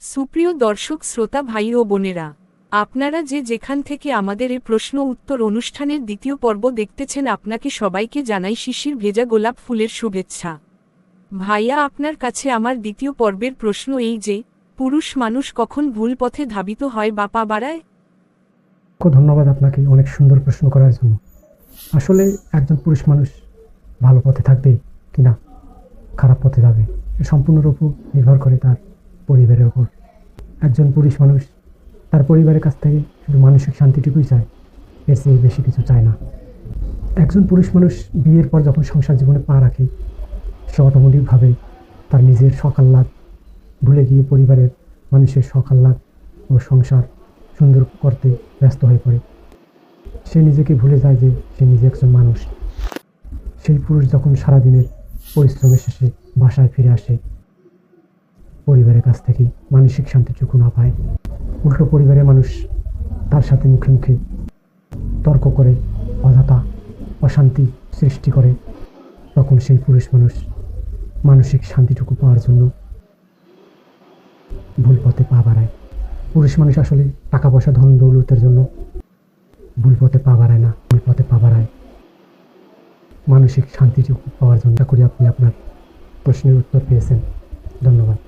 সুপ্রিয় দর্শক শ্রোতা ভাই ও বোনেরা, আপনারা যে যেখান থেকে আমাদের এই প্রশ্ন উত্তর অনুষ্ঠানের দ্বিতীয় পর্ব দেখতেছেন, আপনাকে সবাইকে জানাই শিশির ভেজা গোলাপ ফুলের শুভেচ্ছা। ভাইয়া, আপনার কাছে আমার দ্বিতীয় পর্বের প্রশ্ন এই যে, পুরুষ মানুষ কখন ভুল পথে ধাবিত হয় বা পা বাড়ায়? ধন্যবাদ আপনাকে অনেক সুন্দর প্রশ্ন করার জন্য। আসলে একজন পুরুষ মানুষ ভালো পথে থাকবে কিনা খারাপ পথে যাবে, সম্পূর্ণরূপ নির্ভর করে তার পরিবারের উপর। একজন পুরুষ মানুষ তার পরিবারের কাছ থেকে শুধু মানসিক শান্তিটুকুই চায়, এর চেয়ে বেশি কিছু চায় না। একজন পুরুষ মানুষ বিয়ের পর যখন সংসার জীবনে পা রাখে, সে অটোমেটিকভাবে তার নিজের শখ আহ্লাদ ভুলে গিয়ে পরিবারের মানুষের শখ আহ্লাদ ও সংসার সুন্দর করতে ব্যস্ত হয়ে পড়ে। সে নিজেকে ভুলে যায় যে সে নিজে একজন মানুষ। সেই পুরুষ যখন সারাদিনের পরিশ্রমের শেষে বাসায় ফিরে আসে, পরিবারের কাছ থেকে মানসিক শান্তিটুকু না পায়, উল্টো পরিবারের মানুষ তার সাথে মুখে মুখে তর্ক করে অযথা অশান্তি সৃষ্টি করে, তখন সেই পুরুষ মানুষ মানসিক শান্তিটুকু পাওয়ার জন্য ভুল পথে পা বাড়ায়। পুরুষ মানুষ আসলে টাকা পয়সা ধন দৌলতের জন্য ভুল পথে পা বাড়ায় না, ভুল পথে পা বাড়ায় মানসিক শান্তিটুকু পাওয়ার জন্য। করি আপনি আপনার প্রশ্নের উত্তর পেয়েছেন। ধন্যবাদ।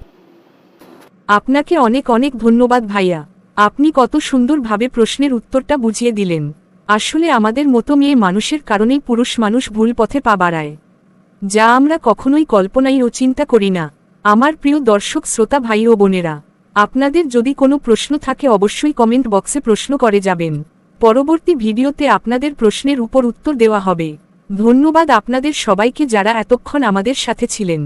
আপনাকে অনেক অনেক ধন্যবাদ ভাইয়া, আপনি কত সুন্দরভাবে প্রশ্নের উত্তরটা বুঝিয়ে দিলেন। আসলে আমাদের মতো মেয়ে মানুষের কারণেই পুরুষ মানুষ ভুল পথে পা বাড়ায়, যা আমরা কখনোই কল্পনাই ও চিন্তা করি না। আমার প্রিয় দর্শক শ্রোতা ভাই ও বোনেরা, আপনাদের যদি কোনো প্রশ্ন থাকে অবশ্যই কমেন্ট বক্সে প্রশ্ন করে যাবেন। পরবর্তী ভিডিওতে আপনাদের প্রশ্নের উপর উত্তর দেওয়া হবে। ধন্যবাদ আপনাদের সবাইকে যারা এতক্ষণ আমাদের সাথে ছিলেন।